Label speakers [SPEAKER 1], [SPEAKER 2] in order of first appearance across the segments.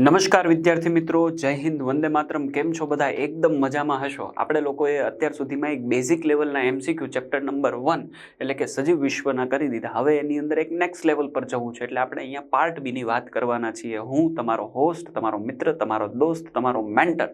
[SPEAKER 1] નમસ્કાર વિદ્યાર્થી મિત્રો, જય હિન્દ, વંદે માતરમ. કેમ છો બધા? એકદમ મજામાં હશો. આપણે લોકોએ અત્યાર સુધીમાં એક બેઝિક લેવલના એમસીક્યુ ચેપ્ટર નંબર 1 એટલે કે સજીવ વિશ્વના કરી દીધા. હવે એની અંદર એક નેક્સ્ટ લેવલ પર જવું છે એટલે આપણે અહીંયા પાર્ટ બીની વાત કરવાના છીએ. હું તમારો હોસ્ટ, તમારો મિત્ર, તમારો દોસ્ત, તમારો મેન્ટર,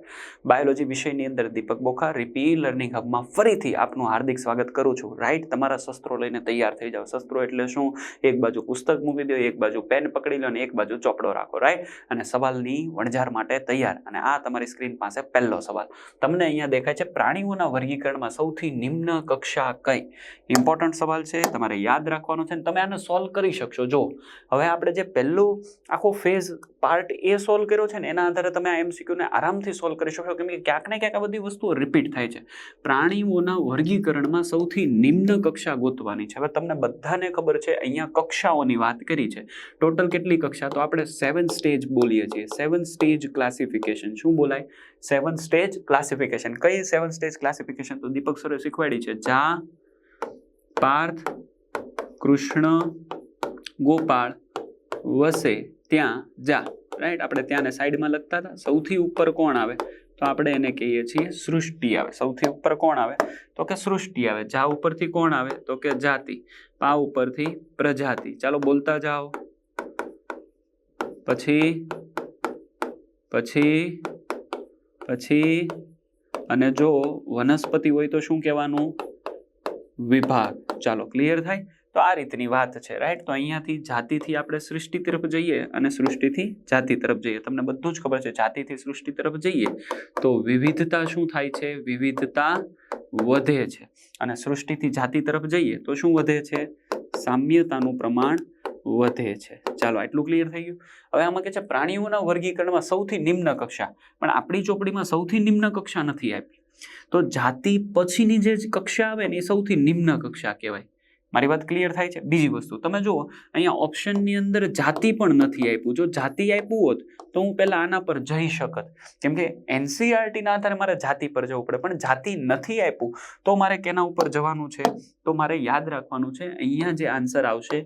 [SPEAKER 1] બાયોલોજી વિષયની અંદર દીપક બોખા, રીપી લર્નિંગ હબમાં ફરીથી આપનું હાર્દિક સ્વાગત કરું છું. રાઈટ, તમારા શસ્ત્રો લઈને તૈયાર થઈ જાઓ. શસ્ત્રો એટલે શું? એક બાજુ પુસ્તક મૂકી દો, એક બાજુ પેન પકડી લો અને એક બાજુ ચોપડો રાખો. રાઈટ, અને સવાલની વણઝાર માટે તૈયાર. અને આ તમારી સ્ક્રીન પાસે પહેલો સવાલ તમને અહીંયા દેખાય છે, પ્રાણીઓના વર્ગીકરણમાં સૌથી નિમ્ન કક્ષા કઈ? ઇમ્પોર્ટન્ટ સવાલ છે, તમારે યાદ રાખવાનો છે અને તમે આને સોલ્વ કરી શકશો. જો હવે આપણે જે પહેલો આખો ફેઝ પાર્ટ એ સોલ્વ કર્યો છે ને, એના આધારે તમે આ એમસીક્યુને આરામથી સોલ્વ કરી શકશો, કેમ કે ક્યાંક ને ક્યાંક આ બધી વસ્તુઓ રિપીટ થાય છે. પ્રાણીઓના વર્ગીકરણમાં સૌથી નિમ્ન કક્ષા ગોતવાની છે. હવે તમને બધાને ખબર છે, અહીંયા કક્ષાઓની વાત કરી છે. ટોટલ કેટલી કક્ષા? તો આપણે 7 સ્ટેજ બોલીએ છીએ. 7 સ્ટેજ ક્લાસિફિકેશન. શું બોલાય? 7 સ્ટેજ ક્લાસિફિકેશન. કઈ 7 સ્ટેજ ક્લાસિફિકેશન? તો દીપક સરે શીખવાડી છે. જા, પાર્થ, કૃષ્ણ, ગોપાળ, વસે, ત્યાં, જા. રાઈટ, આપણે ત્યાંને સાઈડમાં લખતા હતા. સૌથી ઉપર કોણ આવે? તો આપણે એને કહીએ છીએ સૃષ્ટિ આવે. સૌથી ઉપર કોણ આવે? તો કે સૃષ્ટિ આવે. જા ઉપરથી કોણ આવે? તો કે જાતિ. પા ઉપરથી પ્રજાતિ. ચાલો બોલતા જાઓ. પછી પછી પછી અને જો વનસ્પતિ હોય તો શું કહેવાનું? વિભાગ. ચાલો ક્લિયર થાય? તો આ રીતની વાત છે. રાઈટ, તો અહીંયાથી જાતિથી આપણે સૃષ્ટિ તરફ જઈએ અને સૃષ્ટિથી જાતિ તરફ જઈએ. તમને બધું જ ખબર છે, જાતિથી સૃષ્ટિ તરફ જઈએ તો વિવિધતા શું થાય છે? વિવિધતા વધે છે. અને સૃષ્ટિથી જાતિ તરફ જઈએ તો શું વધે છે? સામ્યતાનું પ્રમાણ વધે છે. ચાલો આટલું ક્લિયર થઈ ગયું. હવે આમાં કે છે પ્રાણીઓના વર્ગીકરણમાં સૌથી નિમ્ન કક્ષા, પણ આપણી ચોપડીમાં સૌથી નિમ્ન કક્ષા નથી આપી. તો જાતિ પછીની જે કક્ષા આવે ને એ સૌથી નિમ્ન કક્ષા કહેવાય. મારી વાત ક્લિયર થાય છે? બીજી વસ્તુ તમે જુઓ, અહીંયા ઓપ્શનની અંદર જાતિ પણ નથી આપ્યું. જો જાતિ આપ્યું હોત તો હું પહેલા આના પર જઈ શકત, કેમ કે એનસીઈઆરટીના આધારે મારે જાતિ પર જવું પડે, પણ જાતિ નથી આપ્યું તો મારે કેના ઉપર જવાનું છે? તો મારે યાદ રાખવાનું છે, અહીંયા જે આન્સર આવશે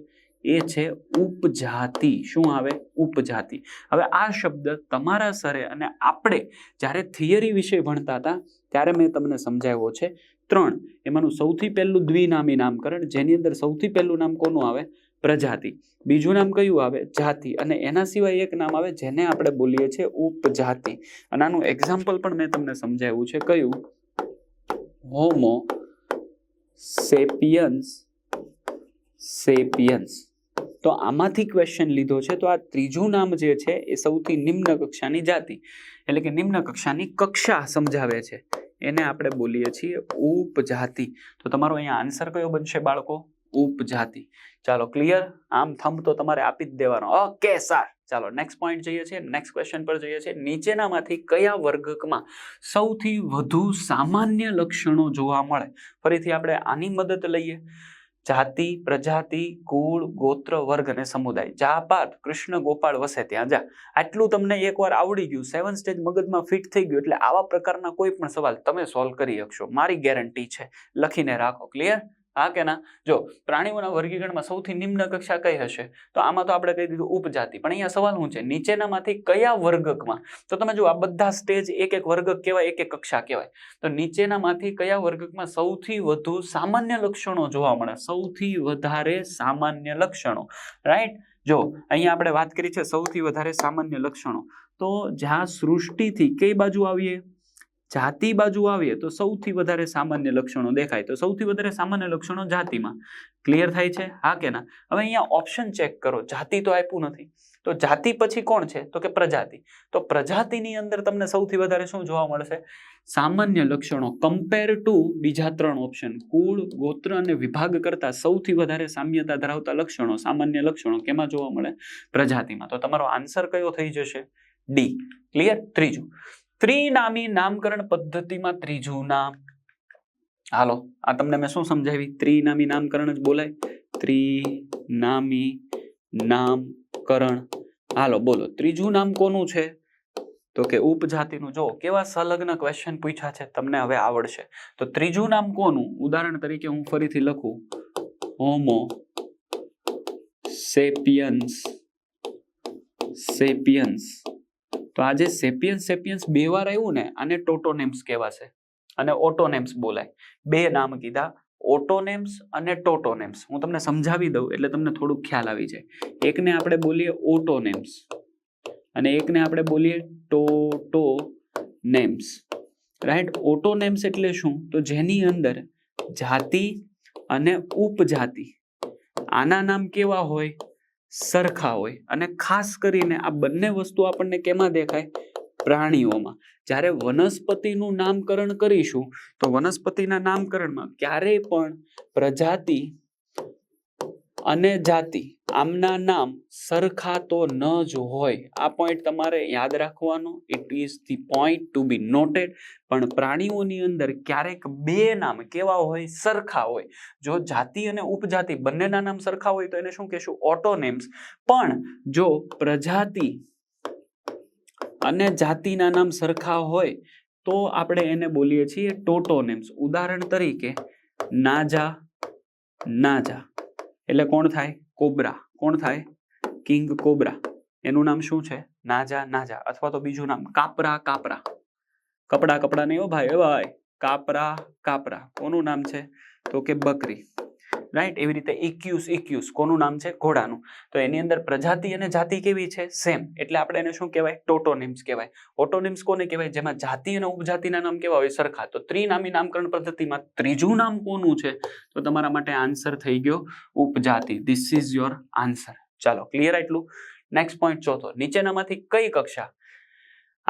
[SPEAKER 1] એ છે ઉપજાતિ. શું આવે? ઉપજાતિ. હવે આ શબ્દ તમારા સરે અને આપણે જ્યારે થિયરી વિશે ભણતા હતા ત્યારે મેં તમને સમજાવ્યો છે 3. એમાંનું સૌથી પહેલું દ્વિનામી નામકરણ, જેની અંદર સૌથી પહેલું નામ કોનું આવે? પ્રજાતિ. બીજું નામ કયું આવે? જાતિ. અને એના સિવાય એક નામ આવે જેને આપણે બોલીએ છીએ ઉપજાતિ. અને આનું એક્ઝામ્પલ પણ મેં તમને સમજાવ્યું છે. કયું? હોમો સેપિયન્સ. સેપિયન્સ. તો આમાંથી ક્વેશ્ચન લીધો છે. તો આ ત્રીજું નામ જે છે એ સૌથી નિમ્ન કક્ષાની જાતિ એટલે કે નિમ્ન કક્ષાની કક્ષા સમજાવે છે. એને આપણે બોલીએ છીએ ઉપજાતિ. તો તમારો અહીંયા આન્સર કયો બનશે બાળકો? ઉપજાતિ. ચાલો ક્લિયર? આમ થંબ તો તમારે આપી જ દેવાનો. Okay sir. ચાલો નેક્સ્ટ પોઈન્ટ જઈએ છીએ, નેક્સ્ટ ક્વેશ્ચન પર જઈએ છીએ. નીચેનામાંથી કયા વર્ગકમાં સૌથી વધુ સામાન્ય લક્ષણો જોવા મળે? ફરીથી આપણે આની મદદ લઈએ. જાતિ, પ્રજાતિ, કુળ, ગોત્ર, વર્ગ અને સમુદાય. જા, પાર્થ, કૃષ્ણ, ગોપાળ, વસે, ત્યાં, જા. આટલું તમને એકવાર આવડી ગયું, 7 સ્ટેજ મગજમાં ફિટ થઈ ગયું એટલે આવા પ્રકારના કોઈ પણ સવાલ તમે સોલ્વ કરી શકશો. મારી ગેરંટી છે. લખીને રાખો. ક્લિયર? હા કે ના? જો પ્રાણીઓના વર્ગીકરણમાં સૌથી નિમ્ન કક્ષા કઈ હશે? તો આમાં તો આપણે કહી દીધું ઉપજાતિ. પણ અહીંયા સવાલ શું છે? નીચેનામાંથી કયા વર્ગકમાં? તો તમે જો આ બધા સ્ટેજ એક એક વર્ગક કહેવાય, એક એક કક્ષા કહેવાય. તો નીચેનામાંથી કયા વર્ગકમાં સૌથી વધુ સામાન્ય લક્ષણો જોવા મળે? સૌથી વધારે સામાન્ય લક્ષણો. રાઈટ, જો અહીંયા આપણે વાત કરી છે સૌથી વધારે સામાન્ય લક્ષણો. તો જ્યાં સૃષ્ટિથી કઈ બાજુ આવીએ? જાતિ બાજુ આવીએ તો સૌથી વધારે સામાન્ય લક્ષણો દેખાય. તો સૌથી વધારે સામાન્ય લક્ષણો જાતિમાં. ક્લિયર થાય છે? હા કે ના? હવે અહીંયા ઓપ્શન ચેક કરો. જાતિ તો આપ્યું નથી, તો જાતિ પછી કોણ છે? તો કે પ્રજાતિ. તો પ્રજાતિની અંદર તમને સૌથી વધારે શું જોવા મળશે? સામાન્ય લક્ષણો કમ્પેર ટુ બીજા 3 ઓપ્શન, કુળ, ગોત્ર અને વિભાગ કરતા સૌથી વધારે સામ્યતા ધરાવતા લક્ષણો, સામાન્ય લક્ષણો કેમાં જોવા મળે? પ્રજાતિમાં. તો તમારો આન્સર કયો થઈ જશે? ડી. ક્લિયર? ત્રીજું, ત્રિનામી નામકરણ પદ્ધતિમાં ત્રીજું નામ. હાલો, આ તમને મેં શું સમજાવી? ત્રિનામી નામકરણ જ બોલાય. ત્રિનામી નામકરણ. હાલો બોલો, ત્રીજું નામ કોનું છે? તો કે ઉપજાતિનું. જો કેવા સંલગ્ન ક્વેશ્ચન પૂછ્યા છે, તમને હવે આવડશે. તો ત્રીજું નામ કોનું? ઉદાહરણ તરીકે હું ફરીથી લખું, હોમો સેપિયન્સ. સેપિયન્સ. તો આ જે સેપિયન્સ બે વાર આવ્યું ને આને ટોટોનેમ્સ કહેવાશે અને ઓટોનેમ્સ બોલાય. બે નામ કીધા, ઓટોનેમ્સ અને ટોટોનેમ્સ. હું તમને સમજાવી દઉં એટલે તમને થોડુંક ખ્યાલ આવી જાય. એકને આપણે બોલીએ ઓટોનેમ્સ અને એકને આપણે બોલીએ ટોટોનેમ્સ. રાઈટ. ઓટોનેમ્સ એટલે શું? તો જેની અંદર જાતિ અને ઉપજાતિ આના નામ કેવા હોય? સરખા હોય. અને ખાસ કરીને આ બંને વસ્તુ આપણને કેમાં દેખાય? પ્રાણીઓમાં. જ્યારે વનસ્પતિનું નામકરણ કરીશું તો વનસ્પતિના નામકરણમાં ક્યારેય પણ પ્રજાતિ અને જાતિ આમના નામ સરખા તો ન જ હોય. આ પોઈન્ટ તમારે યાદ રાખવાનો. It is the point to be noted. પણ પ્રાણીઓની અંદર ક્યારેક બે નામ કેવા હોય? સરખા હોય. જો જાતિ અને ઉપજાતિ બંનેના નામ સરખા હોય તો એને શું કહેશું? ઓટોનેમ્સ. પણ જો પ્રજાતિ અને જાતિના નામ સરખા હોય તો આપણે એને બોલીએ છીએ ટોટોનેમ્સ. ઉદાહરણ તરીકે નાજા નાજા એટલે કોણ થાય? કોબ્રા. કોણ થાય? King cobra. એનું નામ શું છે? નાજા નાજા. અથવા તો બીજું નામ કાપરા કાપરા. કપડા કપડા નહીં હો ભાઈ, ભાઈ કાપરા કાપરા. કોનું નામ છે? તો કે બકરી. રાઈટ. એવી રીતે ઇક્યુસ કોનું નામ છે? ઘોડાનું. તો એની અંદર પ્રજાતિ અને જાતિ કેવી છે? સેમ. એટલે આપણે એને શું કહેવાય? ટોટોનિમ્સ કહેવાય. ઓટોનિમ્સ કોને કહેવાય? જેમાં જાતિ અને ઉપજાતિના નામ કેવા હોય? સરખા. તો ત્રિનામી નામકરણ પદ્ધતિમાં ત્રીજું નામ કોનું છે? તો તમારા માટે આન્સર થઈ ગયો ઉપજાતિ. This is your answer. ચાલો, ક્લિયર આટલું? નેક્સ્ટ પોઈન્ટ ચોથો. નીચેનામાંથી કઈ કક્ષા,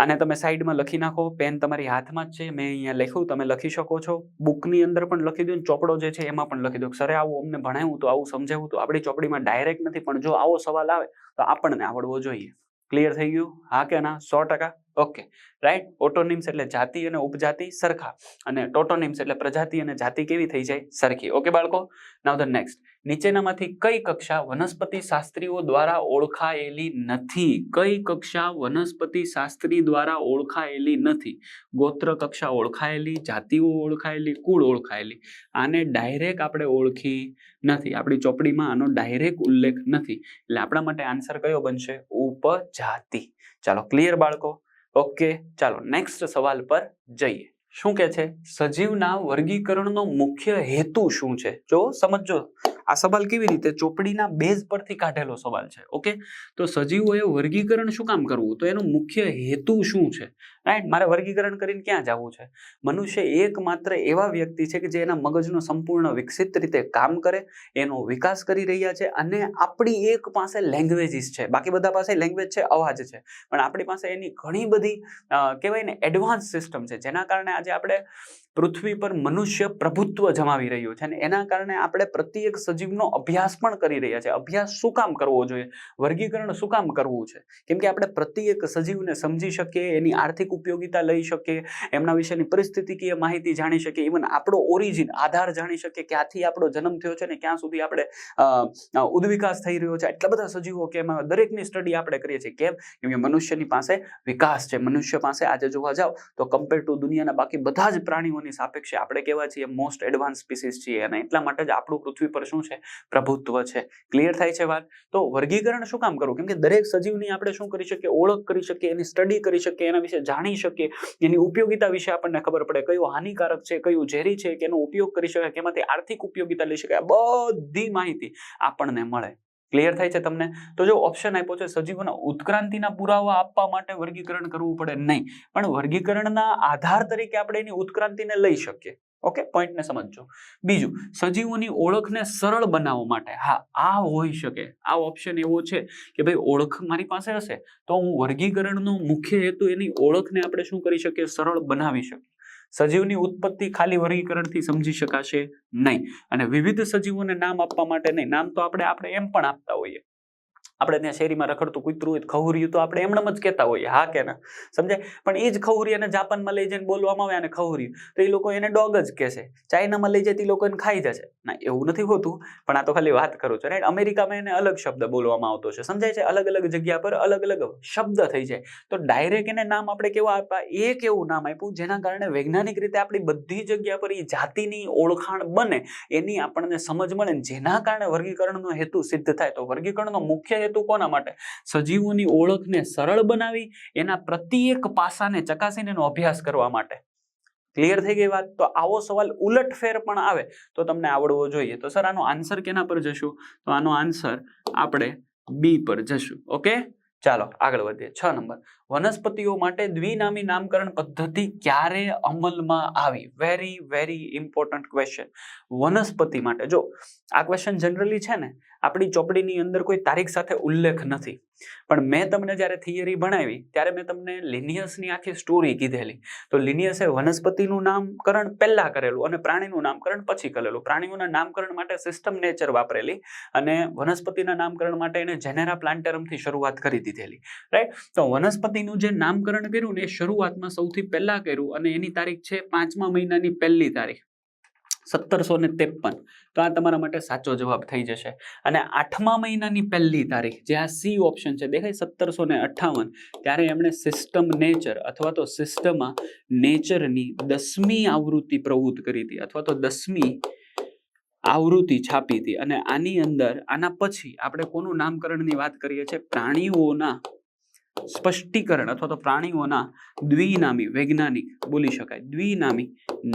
[SPEAKER 1] આને તમે સાઈડમાં લખી નાખો. પેન તમારી હાથમાં જ છે, મેં અહીંયા લખ્યું, તમે લખી શકો છો. બુકની અંદર પણ લખી દો, ચોપડો જે છે એમાં પણ લખી દો. સરે આવું અમને ભણાવ્યું તો, આવું સમજાવ્યું તો. આપણી ચોપડીમાં ડાયરેક્ટ નથી, પણ જો આવો સવાલ આવે તો આપણને આવડવો જોઈએ. ક્લિયર થઈ ગયું? હા કે ના? 100%. Okay, right. ઓટોનિમ્સ એટલે જાતિ અને ઉપજાતિ સરખા, અને ટોટોનિમ્સ એટલે પ્રજાતિ અને જાતિ કેવી થઈ જાય? સરખી. ઓકે બાળકો, નાઉ ધ નેક્સ્ટ. નીચેનામાંથી કઈ કક્ષા વનસ્પતિ શાસ્ત્રીઓ દ્વારા ઓળખાયેલી નથી? કઈ કક્ષા વનસ્પતિ શાસ્ત્રી દ્વારા ઓળખાયેલી નથી? ગોત્ર કક્ષા ઓળખાયેલી, જાતિઓ ઓળખાયેલી, કુળ ઓળખાયેલી. આને ડાયરેક્ટ આપણે ઓળખી નથી. આપણી ચોપડીમાં આનો ડાયરેક્ટ ઉલ્લેખ નથી. એટલે આપણા માટે આન્સર કયો બનશે? ઉપજાતિ. ચાલો, ક્લિયર બાળકો? ઓકે, ચાલો નેક્સ્ટ સવાલ પર જઈએ. શું કે છે? સજીવના વર્ગીકરણનો મુખ્ય હેતુ શું છે? જો સમજો, આ સવાલ કેવી રીતે ચોપડીના બેઝ પરથી કાઢેલો સવાલ છે. ઓકે, તો સજીવોએ વર્ગીકરણ શું કામ કરવું? તો એનો મુખ્ય હેતુ શું છે? રાઈટ. મારે વર્ગીકરણ કરીને ક્યાં જવું છે? મનુષ્ય એકમાત્ર એવા વ્યક્તિ છે કે જે એના મગજનો સંપૂર્ણ વિકસિત રીતે કામ કરે, એનો વિકાસ કરી રહ્યા છે, અને આપણી એક પાસે લેંગ્વેજીસ છે. બાકી બધા પાસે લેંગ્વેજ છે, અવાજ છે, પણ આપણી પાસે એની ઘણી બધી કહેવાય ને એડવાન્સ સિસ્ટમ છે, જેના કારણે આજે આપણે પૃથ્વી પર મનુષ્ય પ્રભુત્વ જમાવી રહ્યો છે. અને એના કારણે આપણે પ્રત્યેક સજીવનો અભ્યાસ પણ કરી રહ્યા છે. અભ્યાસ શું કામ કરવો જોઈએ? વર્ગીકરણ શું કામ કરવું છે? કેમ કે આપણે પ્રત્યેક સજીવને સમજી શકીએ, એની આર્થિક ઉપયોગિતા લઈ શકીએ, એમના વિશેની પરિસ્થિતિકીય માહિતી જાણી શકીએ, ઇવન આપણો ઓરિજિન આધાર જાણી શકીએ, ક્યાંથી આપણો જન્મ થયો છે ને ક્યાં સુધી આપણે ઉદ્વિકાસ થઈ રહ્યો છે. એટલા બધા સજીવો કે એમાં દરેકની સ્ટડી આપણે કરીએ છીએ. કેમ? કેમ કે મનુષ્યની પાસે વિકાસ છે. મનુષ્ય પાસે આજે જોવા જાવ તો કમ્પેર ટુ દુનિયાના બાકી બધા જ પ્રાણીઓની સાપેક્ષે આપણે કેવા છીએ? મોસ્ટ એડવાન્સ સ્પીસીસ છીએ. અને એટલા માટે જ આપણું પૃથ્વી પર શું છે? પ્રભુત્વ છે. ક્લિયર થાય છે વાત? તો વર્ગીકરણ શું કામ કરવું? કેમ કે દરેક સજીવની આપણે શું કરી શકીએ? ઓળખ કરી શકીએ, એની સ્ટડી કરી શકીએ, એના વિશે જાણી શકીએ, એની ઉપયોગિતા વિશે આપણને ખબર પડે, કયું હાનિકારક છે, કયું ઝેરી છે, કે એનો ઉપયોગ કરી શકાય, કેમાંથી આર્થિક ઉપયોગિતા લઈ શકાય, બધી માહિતી આપણને મળે. ક્લિયર થાય છે તમને? તો જો ઓપ્શન આપ્યો છે સજીવોના ઉત્ક્રાંતિના પુરાવા આપવા માટે વર્ગીકરણ કરવું પડે, નહીં, પણ વર્ગીકરણના આધાર તરીકે આપણે એની ઉત્ક્રાંતિને લઈ શકીએ. ઓકે, પોઈન્ટને સમજજો. બીજું, સજીવોની ઓળખને સરળ બનાવવા માટે, હા, આ હોઈ શકે. આ ઓપ્શન એવો છે કે ભાઈ ઓળખ મારી પાસે હશે તો હું વર્ગીકરણનો મુખ્ય હેતુ એની ઓળખને આપણે શું કરી શકીએ? સરળ બનાવી શકીએ. સજીવની ઉત્પત્તિ ખાલી વર્ગીકરણથી સમજી શકાશે નહીં. અને વિવિધ સજીવોને નામ આપવા માટે નહીં. નામ તો આપણે એમ પણ આપતા હોઈએ. આપણે ત્યાં શેરીમાં રખડતું કૂતરું હોય, ખહુરિયું, તો આપણે એમનેમ જ કહેતા હોઈએ. હા કે ના? સમજાય? પણ એ જ ખહુરિયાને જાપાનમાં લઈ જઈને બોલવામાં આવે અને ખહુરિયું, તો એ લોકો એને ડોગ જ કહેશે. ચાઇનામાં લઈ જાય તો એ લોકો એને ખાઈ જશે. ના, એવું નથી હોતું, પણ આ તો ખાલી વાત કરું છું. રાઈટ? અમેરિકામાં એને અલગ શબ્દ બોલવામાં આવતો છે. સમજાય છે? અલગ અલગ જગ્યા પર અલગ અલગ શબ્દ થઈ જાય. તો ડાયરેક્ટ એને નામ આપણે કેવા આપ્યા? એક એવું નામ આપ્યું જેના કારણે વૈજ્ઞાનિક રીતે આપણી બધી જગ્યા પર એ જાતિની ઓળખાણ બને, એની આપણને સમજ મળે, જેના કારણે વર્ગીકરણનો હેતુ સિદ્ધ થાય. તો વર્ગીકરણનો મુખ્ય હેતુ કોના માટે? સજીવોની ઓળખને સરળ બનાવી એના પ્રત્યેક પાસાને ચકાસીને એનો અભ્યાસ કરવા માટે. ક્લિયર થઈ ગઈ વાત? તો આવો સવાલ ઉલટફેર પણ આવે તો તમને આવડવો જોઈએ. તો સર આનો આન્સર કેના પર જશું? તો આનો આન્સર આપણે બી પર જશું. ઓકે, ચાલો આગળ વધીએ. 6 નંબર, વનસ્પતિઓ માટે દ્વિનામી નામકરણ પદ્ધતિ ક્યારે અમલમાં આવી? Very very important question. વનસ્પતિ માટે જો આ ક્વેશ્ચન જનરલી છે ને આપણી ચોપડીની અંદર કોઈ તારીખ સાથે ઉલ્લેખ નથી, પણ મેં તમને જ્યારે થિયરી ભણાવી ત્યારે મેં તમને લિનિયસની આખી સ્ટોરી કીધેલી. તો લિનિયસે વનસ્પતિનું નામકરણ પહેલા કરેલું અને પ્રાણીનું નામકરણ પછી કરેલું. પ્રાણીઓના નામકરણ માટે સિસ્ટમ નેચર વાપરેલી અને વનસ્પતિના નામકરણ માટે એને જેનેરા પ્લાન્ટેરમથી શરૂઆત કરી દીધેલી. રાઈટ? તો વનસ્પતિનું જે નામકરણ કર્યું ને એ શરૂઆતમાં સૌથી પહેલા કર્યું અને એની તારીખ છે 5મા મહિનાની 1લી તારીખ 1753. તો આ તમારા માટે સાચો જવાબ થઈ જશે. અને 8મા મહિનાની 1લી તારીખ જે આ સી ઓપ્શન છે દેખાય 1758, ત્યારે એમણે સિસ્ટમ નેચર અથવા તો સિસ્ટમા નેચરની 10મી આવૃત્તિ પ્રવૃત્ત કરી હતી અથવા તો 10મી આવૃત્તિ છાપી હતી. અને આની અંદર આના પછી આપણે કોનું નામકરણની વાત કરીએ છીએ? પ્રાણીઓના સ્પષ્ટીકરણ અથવા તો પ્રાણીઓના દ્વિનામી, વૈજ્ઞાનિક બોલી શકાય, દ્વિનામી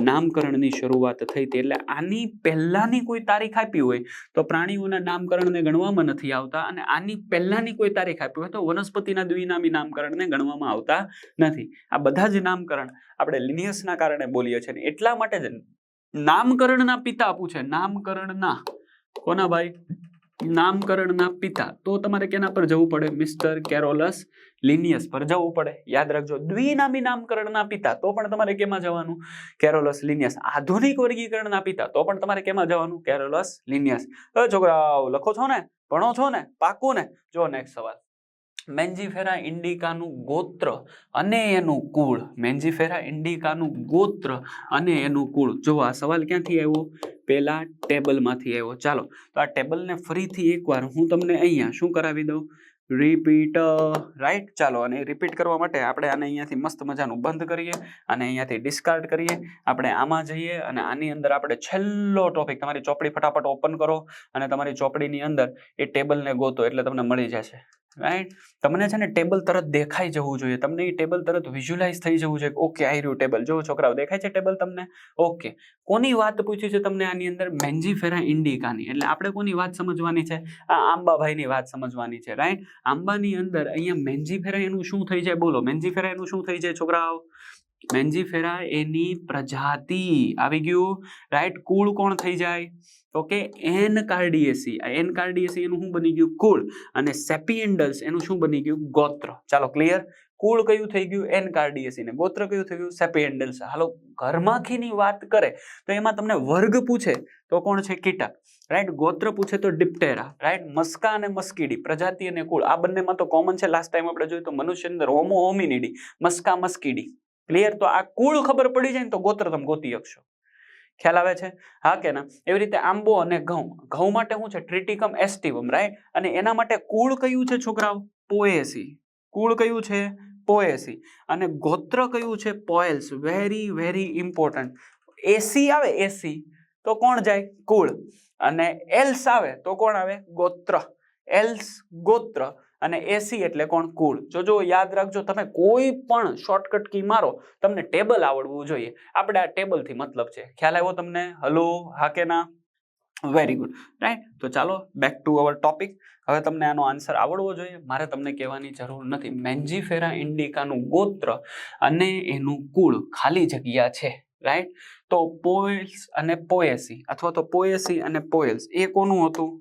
[SPEAKER 1] નામકરણની શરૂઆત થઈ હતી. એટલે આની પહેલાની કોઈ તારીખ આપી હોય તો પ્રાણીઓના નામકરણને ગણવામાં નથી આવતા, અને આની પહેલાની કોઈ તારીખ આપી હોય તો વનસ્પતિના દ્વિનામી નામકરણને ગણવામાં આવતા નથી. આ બધા જ નામકરણ આપણે લિનિયસના કારણે બોલીએ છીએ. એટલા માટે જ નામકરણના પિતા પૂછે, નામકરણના કોના ભાઈ? નામકરણના પિતા. તો તમારે કેના પર જવું પડે? મિસ્ટર કેરોલસ લિનિયસ પર જવું પડે. યાદ રાખજો, દ્વિનામી નામકરણના પિતા તો પણ તમારે કેમાં જવાનું? Carolus Linnaeus. આધુનિક વર્ગીકરણના પિતા તો પણ તમારે કેમાં જવાનું? Carolus Linnaeus. છોકરાઓ લખો છો ને, ભણો છો ને, પાકું ને? જો નેક્સ્ટ સવાલ, મેન્જીફેરા ઇન્ડિકાનું ગોત્ર અને એનું કુળ. મેન્જીફેરા ઇન્ડિકાનું ગોત્ર અને એનું કુળ. જો આ સવાલ ક્યાંથી આવ્યો? પેલા ટેબલમાંથી આવ્યો. ચાલો તો આ ટેબલને ફરીથી એકવાર હું તમને અહીંયા શું કરાવી દઉં? રિપીટ. રાઈટ? ચાલો, અને રિપીટ કરવા માટે આપણે આને અહીંયાથી મસ્ત મજાનું બંધ કરીએ અને અહીંયાથી ડિસ્કાર્ડ કરીએ. આપણે આમાં જઈએ અને આની અંદર આપણે છેલ્લો ટોપિક, તમારી ચોપડી ફટાફટ ઓપન કરો અને તમારી ચોપડીની અંદર એ ટેબલને ગોતો એટલે તમને મળી જશે. રાઈટ? તમને છે ને ટેબલ તરત દેખાઈ જવું જોઈએ, તમને એ ટેબલ તરત વિઝ્યુલાઇઝ થઈ જવું જોઈએ. ઓકે, આ રહ્યું ટેબલ. જો છોકરાઓ દેખાય છે ટેબલ તમને? ઓકે, કોની વાત પૂછી છે તમને આની અંદર? મેન્જીફેરા ઇન્ડિકાની. એટલે આપણે કોની વાત સમજવાની છે? આ આંબાભાઈની વાત સમજવાની છે. રાઈટ? આંબાની અંદર અહીંયા મેન્જીફેરા એનું શું થઈ જાય? બોલો, મેન્જીફેરા એનું શું થઈ જાય છોકરાઓ? મેન્જીફેરા એની પ્રજાતિ આવી ગયું. રાઈટ? કુળ કોણ થઈ જાય? ઓકે, એનકાર્ડિયેસી. આ એનકાર્ડિયેસી એનું શું બની ગયું? કુળ. અને સેપિએન્ડલ્સ એનું શું બની ગયું? ગોત્ર. ચાલો ક્લિયર? કુળ કયું થઈ ગયું? એનકાર્ડિયેસી. ને ગોત્ર કયું થઈ ગયું? સેપિએન્ડલ્સ. હાલો, ઘરમાખીની વાત કરે તો એમાં તમને વર્ગ પૂછે તો કોણ છે? કીટક. રાઈટ? ગોત્ર પૂછે તો ડિપ્ટેરા. રાઈટ? મસ્કા અને મસ્કીડી, પ્રજાતિ અને કુળ, આ બંનેમાં તો કોમન છે. લાસ્ટ ટાઈમ આપણે જોયું તો મનુષ્યની અંદર હોમો હોમિનિડી, મસ્કા મસ્કીડી. ક્લિયર? તો આ કુળ ખબર પડી જાય ને તો ગોત્ર તમે ગોતી શકશો. ખ્યાલ આવે છે? હા કે ના? એવી રીતે આંબો અને ઘઉં. ઘઉં માટે શું છે? ટ્રિટિકમ એસ્ટિવમ. રાઈટ? અને એના માટે કુળ કયું છે છોકરાઓ? પોએસી. કુળ કયું છે? પોએસી. અને ગોત્ર કયું છે? પોએલ્સ. Very very important. એસી આવે, એસી તો કોણ જાય? કુળ. અને એલ્સ આવે તો કોણ આવે? ગોત્ર. એલ્સ ગોત્ર અને એસી એટલે કોણ? કુળ. જો યાદ રાખજો, તમે કોઈ પણ શોર્ટકટ કી મારો, તમને ટેબલ આવડવું જોઈએ. આપણે આ ટેબલથી મતલબ છે. ખ્યાલ આવ્યો તમને? હલો, હા કે ના? Very good. રાઈટ? તો ચાલો બેક ટુ અવર ટોપિક. હવે તમને આનો આન્સર આવડવો જોઈએ, મારે તમને કહેવાની જરૂર નથી. મેન્જીફેરા ઇન્ડિકાનું ગોત્ર અને એનું કુળ ખાલી જગ્યા છે. રાઈટ? તો પોએલ્સ અને પોએસી અથવા તો પોએસી અને પોએલ્સ એ કોનું હતું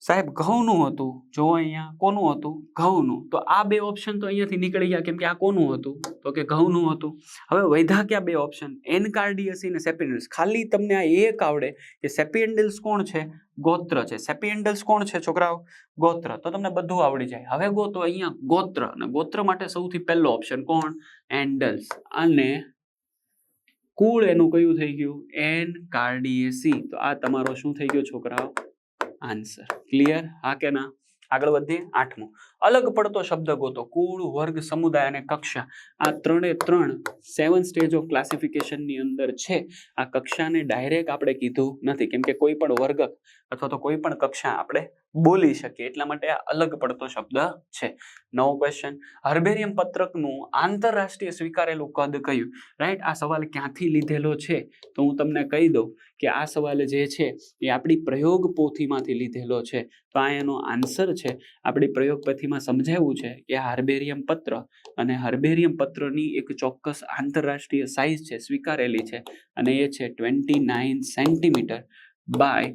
[SPEAKER 1] સાહેબ? ઘઉંનું હતું. જો અહીંયા કોનું હતું? ઘઉંનું. તો આ બે ઓપ્શન તો અહીંયાથી નીકળી ગયા, કેમ કે આ કોનું હતું? તો કે ઘઉંનું હતું. હવે વધ્યા ક્યાં બે ઓપ્શન? એનકાર્ડિયેસી અને સેપિએન્ડલ્સ. ખાલી તમને આ એક આવડે કે સેપિએન્ડલ્સ કોણ છે? ગોત્ર છે. સેપિએન્ડલ્સ કોણ છે છોકરાઓ? ગોત્ર. તો તમને બધું આવડી જાય. હવે ગોતો અહીંયા ગોત્ર, અને ગોત્ર માટે સૌથી પહેલો ઓપ્શન કોણ? એન્ડલ્સ. અને કુળ એનું કયું થઈ ગયું? એનકાર્ડિયેસી. તો આ તમારો શું થઈ ગયો છોકરાઓ? આન્સર. ક્લિયર? હા કે ના? આગળ વધીએ. 8મું, અલગ પડતો શબ્દ ગોતો. કુળ, વર્ગ, સમુદાય અને કક્ષા આ ત્રણે ત્રણ 7 સ્ટેજ ઓફ ક્લાસિફિકેશનની અંદર છે. આ કક્ષાને ડાયરેક્ટ આપણે કીધું નથી, કેમ કે કોઈ પણ વર્ગ અથવા તો કોઈ પણ કક્ષા આપણે બોલી શકીએ, એટલા માટે આ અલગ પડતો શબ્દ છે. નવો ક્વેશ્ચન, હર્બેરિયમ પત્રકનું આંતરરાષ્ટ્રીય સ્વીકારેલું કદ કયું? રાઈટ, આ સવાલ ક્યાંથી લીધેલો છે તો હું તમને કહી દઉં કે આ સવાલ જે છે એ આપણી પ્રયોગ પોથીમાંથી લીધેલો છે. તો આ એનો આન્સર છે. આપણી પ્રયોગ પોથીમાં સમજાવ્યું છે કે આ હર્બેરિયમ પત્ર અને હર્બેરિયમ પત્રની એક ચોક્કસ આંતરરાષ્ટ્રીય સાઇઝ છે, સ્વીકારેલી છે, અને એ છે 29 સેન્ટીમીટર બાય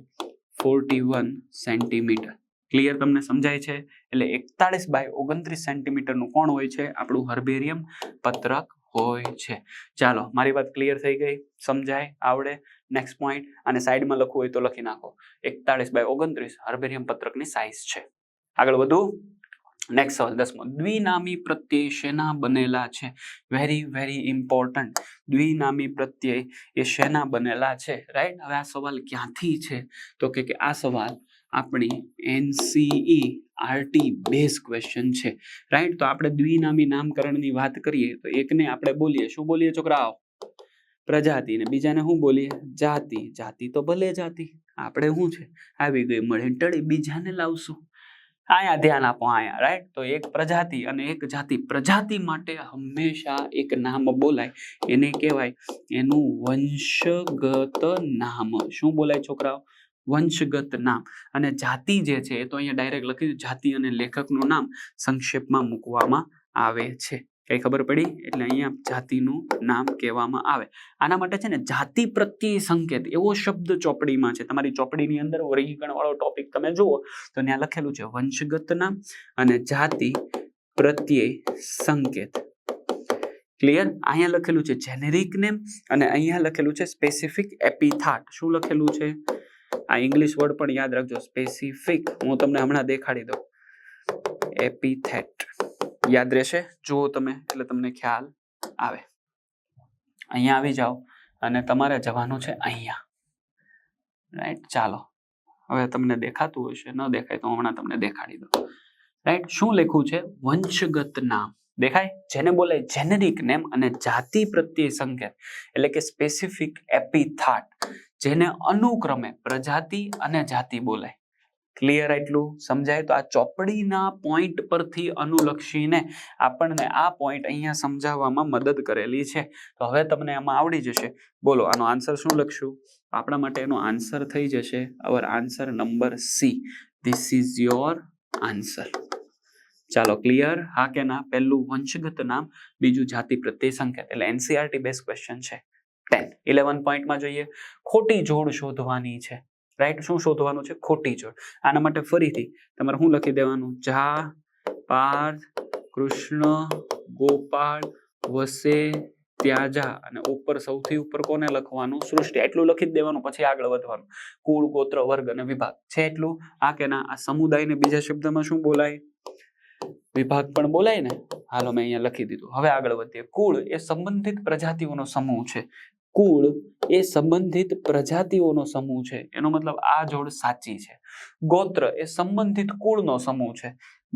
[SPEAKER 1] 41 સેન્ટીમીટર. ક્લિયર? તમને સમજાય છે? એટલે 41 બાય 29 સેન્ટીમીટરનું કોણ હોય છે? આપણું હર્બેરિયમ પત્રક હોય છે. ચાલો, મારી વાત ક્લિયર થઈ ગઈ? સમજાય? આવડે? નેક્સ્ટ પોઈન્ટ, અને સાઈડમાં લખવું હોય તો લખી નાખો. 41 બાય 29 હર્બેરિયમ પત્રકની સાઇઝ છે. આગળ વધુ. નેક્સ્ટ સવાલ 10મો, દ્વિનામી પ્રત્યય શેના બનેલા છે? Very very important. દ્વિનામી પ્રત્યય એ શેના બનેલા છે? રાઈટ. હવે આ સવાલ ક્યાંથી છે તો કે આ સવાલ આપણી NCERT બેઝ ક્વેશ્ચન છે. રાઈટ. તો આપણે દ્વિનામી નામકરણની વાત કરીએ તો એકને આપણે બોલીએ, શું બોલીએ છોકરાઓ? પ્રજાતિ. ને બીજાને શું બોલીએ? જાતિ. જાતિ તો ભલે જાતિ, આપણે શું છે આવી ગઈ મળી ટળી, બીજાને લાવશું. આયા ધ્યાન આપો, આયા. રાઈટ. તો એક પ્રજાતિ અને એક જાતિ. પ્રજાતિ માટે હંમેશા એક નામ બોલાય, એને કહેવાય એનું વંશગત નામ. શું બોલાય છોકરાઓ? વંશગત નામ. અને જાતિ જે છે એ તો અહીંયા ડાયરેક્ટ લખી દીધું, જાતિ અને લેખકનું નામ સંક્ષેપમાં મૂકવામાં આવે છે. કઈ ખબર પડી? એટલે અહીંયા જાતિનું નામ કહેવામાં આવે. આના માટે છે ને જાતિ પ્રત્યય સંકેત એવો શબ્દ ચોપડીમાં છે. તમારી ચોપડીની અંદર વર્ગીકરણ વાળો ટોપિક તમે જુઓ તો ત્યાં લખેલું છે વંશગત નામ અને જાતિ પ્રત્યય સંકેત. ક્લિયર? અહીંયા લખેલું છે જેનેરિક નેમ અને અહીંયા લખેલું છે સ્પેસિફિક એપિથાટ. શું લખેલું છે? આ ઇંગ્લિશ વર્ડ પણ યાદ રાખજો. સ્પેસિફિક હું તમને હમણાં દેખાડી દઉં. એપિથેટ યાદ રહેશે, જુઓ તમે એટલે તમને ખ્યાલ આવે. અહીંયા આવી જાઓ અને તમારે જવાનું છે અહીંયા. રાઈટ. ચાલો, હવે તમને દેખાતું હશે, ન દેખાય તો હમણાં તમને દેખાડી દો. રાઈટ. શું લખ્યું છે? વંશગત નામ. દેખાય? જેને બોલાય જેનેરિક નેમ અને જાતિ પ્રત્યય સંકેત એટલે કે સ્પેસિફિક એપિથાટ, જેને અનુક્રમે પ્રજાતિ અને જાતિ બોલાય. ક્લિયર? એટલું સમજાય? તો આ ચોપડીના પોઈન્ટ પરથી અનુલક્ષીને આપણને આ પોઈન્ટ અહીંયા સમજાવવામાં મદદ કરેલી છે. તો હવે તમને આમાં આવડી જશે. બોલો, આનો આન્સર શું લખશું? આપણા માટે એનો આન્સર થઈ જશે અવર answer number C. This is your answer. ચાલો, ક્લિયર? હા કે ના? પહેલું વંશગત નામ, બીજું જાતિ પ્રત્યય સંકેત. એટલે NCERT બેઝ ક્વેશ્ચન છે. 11 પોઈન્ટમાં જોઈએ. ખોટી જોડ શોધવાની છે. રાઈટ. શું શોધવાનું છે? ખોટી જોડ. આના માટે ફરીથી તમારે શું લખી દેવાનું? જા, પાર્થ, કૃષ્ણ, ગોપાળ, વસે, ત્યાજા, અને ઉપર સૌથી ઉપર કોને લખવાનું? સૃષ્ટિ. એટલું લખી જ દેવાનું, પછી આગળ વધવાનું. કુળ, ગોત્ર, વર્ગ અને વિભાગ છે એટલું. આ કે ના? આ સમુદાયને બીજા શબ્દમાં શું બોલાય? વિભાગ પણ બોલાય ને. હાલો, મેં અહીંયા લખી દીધું. હવે આગળ વધીએ. કુળ એ સંબંધિત પ્રજાતિઓનો સમૂહ છે. કુળ એ સંબંધિત પ્રજાતિઓનો સમૂહ છે. એનો મતલબ આ જોડ સાચી છે. ગોત્ર એ સંબંધિત કુળનો સમૂહ છે.